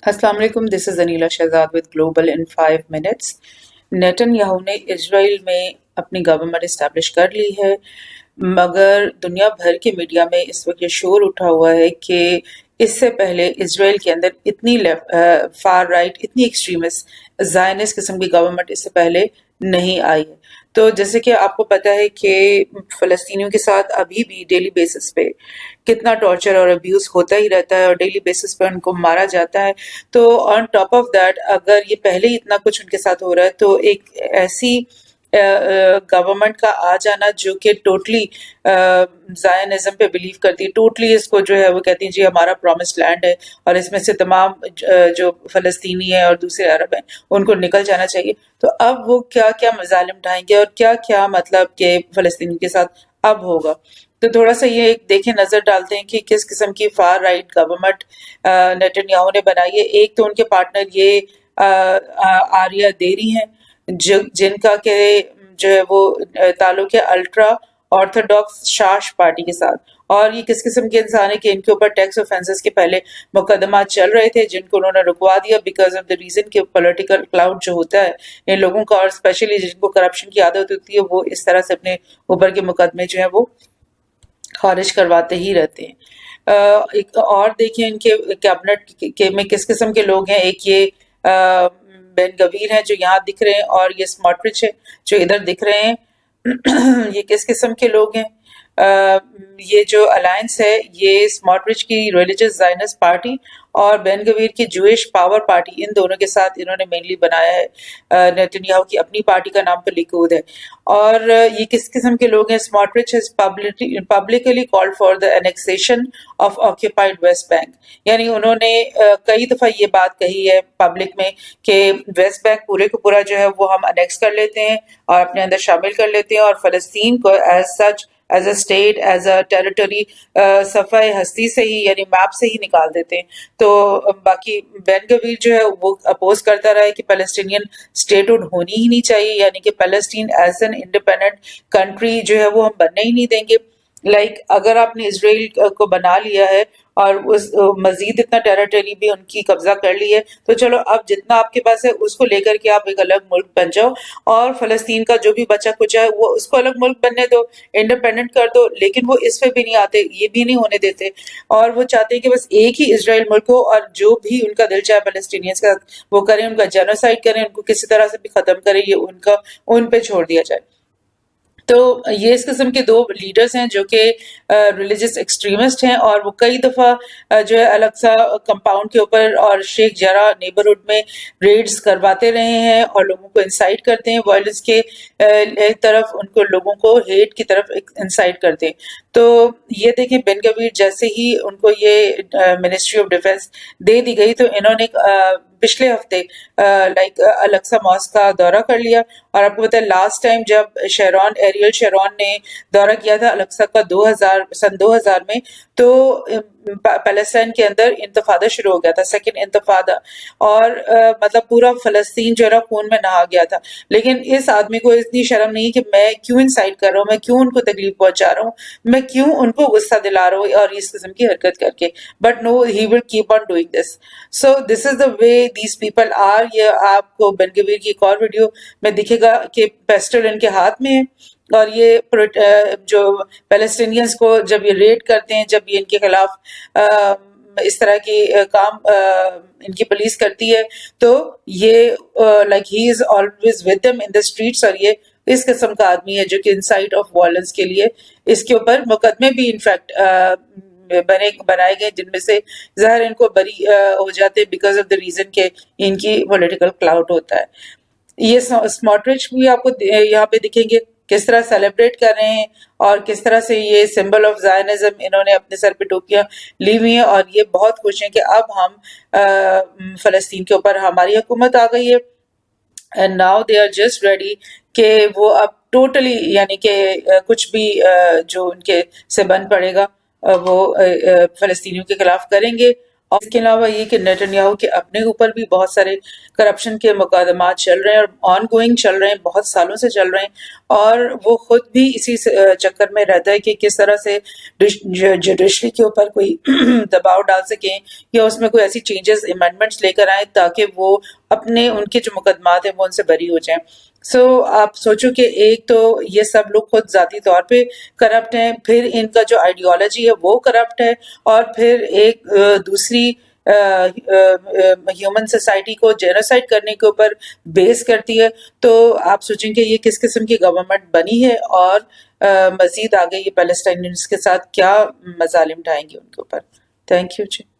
السلام علیکم، this is Aneela Shahzad with global in 5 minutes. Netanyahu نے اسرائیل میں اپنی گورنمنٹ اسٹیبلش کر لی ہے، مگر دنیا بھر کے میڈیا میں اس وقت یہ شور اٹھا ہوا ہے کہ اس سے پہلے اسرائیل کے اندر اتنی فار رائٹ، اتنی ایکسٹریمسٹ زائنسٹ قسم کی گورنمنٹ اس سے پہلے نہیں آئی ہے۔ تو جیسے کہ آپ کو پتہ ہے کہ فلسطینیوں کے ساتھ ابھی بھی ڈیلی بیسس پہ کتنا ٹارچر اور ابیوز ہوتا ہی رہتا ہے، اور ڈیلی بیسس پہ ان کو مارا جاتا ہے۔ تو آن ٹاپ آف دیٹ اگر یہ پہلے ہی اتنا کچھ ان کے ساتھ ہو رہا ہے، تو ایک ایسی گورنمنٹ کا آ جانا جو کہ ٹوٹلی زائنزم پہ بلیو کرتی ہے، ٹوٹلی اس کو جو ہے وہ کہتی ہیں جی ہمارا پرومسڈ لینڈ ہے اور اس میں سے تمام جو فلسطینی ہیں اور دوسرے عرب ہیں ان کو نکل جانا چاہیے، تو اب وہ کیا کیا مظالم ڈھائیں گے اور کیا کیا مطلب کہ فلسطینی کے ساتھ اب ہوگا۔ تو تھوڑا سا یہ دیکھیں، نظر ڈالتے ہیں کہ کس قسم کی for right government Nitin Yahoo نے بنائی ہے۔ ایک تو ان کے پارٹنر یہ آریہ دیری ہیں، جن کا کہ جو ہے وہ تعلق ہے الٹرا آرتھوڈاکس شاش پارٹی کے ساتھ، اور یہ کس قسم کے انسان ہے کہ ان کے اوپر ٹیکس آفینسز کے پہلے مقدمات چل رہے تھے جن کو انہوں نے رکوا دیا بیکاز آف دا ریزن کہ پولیٹیکل کلاؤڈ جو ہوتا ہے ان لوگوں کا، اور اسپیشلی جن کو کرپشن کی عادت ہوتی ہے، وہ اس طرح سے اپنے اوپر کے مقدمے جو ہیں وہ خارج کرواتے ہی رہتے ہیں۔ ایک اور دیکھیں ان کے کیبنٹ میں کس قسم کے لوگ ہیں۔ ایک یہ بین گویر ہیں جو یہاں دکھ رہے ہیں، اور یہ سموٹرچ ہے جو ادھر دکھ رہے ہیں۔ یہ کس قسم کے لوگ ہیں؟ یہ جو الائنس ہے یہ سموٹرچ کی ریلیجس زائنسٹ پارٹی اور بین گویر کی جوئش پاور پارٹی، ان دونوں کے ساتھ انہوں نے مینلی بنایا ہے۔ نیتن یاہو کی اپنی پارٹی کا نام تو لیکود ہے۔ اور یہ کس قسم کے لوگ ہیں؟ Smotrich has publicly called for the annexation of occupied West Bank, یعنی انہوں نے کئی دفعہ یہ بات کہی ہے پبلک میں کہ ویسٹ بینک پورے کو پورا جو ہے وہ ہم انیکس کر لیتے ہیں اور اپنے اندر شامل کر لیتے ہیں، اور فلسطین کو as such, as a state, as a territory صفحہ ہستی سے ہی، یعنی میپ سے ہی نکال دیتے ہیں۔ تو باقی بین گویر جو ہے وہ اپوز کرتا رہا ہے کہ پیلسٹینین اسٹیٹ ہوڈ ہونی ہی نہیں چاہیے، یعنی کہ Palestine as an independent country جو ہے وہ ہم بننے ہی نہیں دیں گے۔ اگر آپ نے اسرائیل کو بنا لیا ہے اور اس مزید اتنا ٹیریٹری بھی ان کی قبضہ کر لی ہے، تو چلو اب جتنا آپ کے پاس ہے اس کو لے کر کے آپ ایک الگ ملک بن جاؤ، اور فلسطین کا جو بھی بچا کچا ہے وہ اس کو الگ ملک بننے دو، انڈیپینڈنٹ کر دو۔ لیکن وہ اس پہ بھی نہیں آتے، یہ بھی نہیں ہونے دیتے، اور وہ چاہتے ہیں کہ بس ایک ہی اسرائیل ملک ہو، اور جو بھی ان کا دل چاہے فلسطینیز کا وہ کریں، ان کا جینوسائیڈ کریں، ان کو کسی طرح سے بھی ختم کریں، یہ ان پہ چھوڑ دیا جائے۔ تو یہ اس قسم کے دو لیڈرز ہیں جو کہ ریلیجس ایکسٹریمسٹ ہیں، اور وہ کئی دفعہ جو ہے الاقصی کمپاؤنڈ کے اوپر اور شیخ جرح نیبرہڈ میں ریڈز کرواتے رہے ہیں اور لوگوں کو انسائٹ کرتے ہیں وائلنس کے طرف، ان کو لوگوں کو ہیٹ کی طرف انسائٹ کرتے ہیں۔ تو یہ دیکھیں بین گویر جیسے ہی ان کو یہ منسٹری آف ڈیفنس دے دی گئی، تو انہوں نے پچھلے ہفتے الاقصی ماسک کا دورہ کر لیا، اور آپ کو پتہ ہے لاسٹ ٹائم جب ایریل شیرون نے دورہ کیا تھا الاقصی کا سن 2000 میں، تو پیلسٹائن کے اندر انتفاضہ شروع ہو گیا تھا، سیکنڈ انتفاضہ، اور مطلب پورا فلسطین جو ہے خون میں نہا گیا تھا۔ لیکن اس آدمی کو اتنی شرم نہیں کہ میں کیوں انسائٹ کر رہا ہوں، میں کیوں ان کو تکلیف پہنچا رہا ہوں، میں کیوں ان کو غصہ دلا رہا ہوں اور اس قسم کی حرکت کر کے، but no, he will keep on doing this. So this is the way these people are. یہ آپ کو بین گویر کی ایک اور ویڈیو میں دکھے گا کہ پیسٹل ان کے ہاتھ میں ہے، اور یہ جو پیلسٹینینز کو جب یہ ریڈ کرتے ہیں، جب یہ ان کے خلاف اس طرح کی کام ان کی پولیس کرتی ہے، تو یہ he is always with them in the streets, اور یہ اس قسم کا آدمی ہے جو کہ انسائٹ آف وائلنس کے لیے اس کے اوپر مقدمے بھی انفیکٹ بنائے گئے، جن میں سے ظاہر ان کو بری ہو جاتے ہیں بیکاز آف دا ریزن کہ ان کی پولیٹیکل کلاؤڈ ہوتا ہے۔ یہ سموٹرچ بھی آپ کو یہاں پہ دکھیں گے کس طرح سیلیبریٹ کر رہے ہیں، اور کس طرح سے یہ سمبل آف زائنزم انہوں نے اپنے سر پہ ٹوپیاں لی ہوئی ہیں، اور یہ بہت خوش ہیں کہ اب ہم فلسطین کے اوپر ہماری حکومت آ گئی ہے، and now they are just ready کہ وہ اب ٹوٹلی، یعنی کہ کچھ بھی جو ان کے سے بن پڑے گا وہ فلسطینیوں کے خلاف کریں گے، اور اس کے علاوہ یہ کہ نیتن کے اپنے اوپر بھی بہت سارے کرپشن کے مقدمات چل رہے ہیں اور آن گوئنگ چل رہے ہیں، بہت سالوں سے چل رہے ہیں، اور وہ خود بھی اسی چکر میں رہتا ہے کہ کس طرح سے جوڈیشری کے اوپر کوئی دباؤ ڈال سکیں یا اس میں کوئی ایسی چینجز امینڈمنٹس لے کر آئیں تاکہ وہ اپنے ان کے جو مقدمات ہیں وہ ان سے بری ہو جائیں۔ آپ سوچو کہ ایک تو یہ سب لوگ خود ذاتی طور پہ کرپٹ ہیں، پھر ان کا جو آئیڈیالوجی ہے وہ کرپٹ ہے، اور پھر ایک دوسری ہیومن سوسائٹی کو جینوسائڈ کرنے کے اوپر بیس کرتی ہے۔ تو آپ سوچیں کہ یہ کس قسم کی گورنمنٹ بنی ہے، اور مزید آگے یہ پیلسٹائنینز کے ساتھ کیا مظالم ڈھائیں گے ان کے اوپر۔ Thank you G.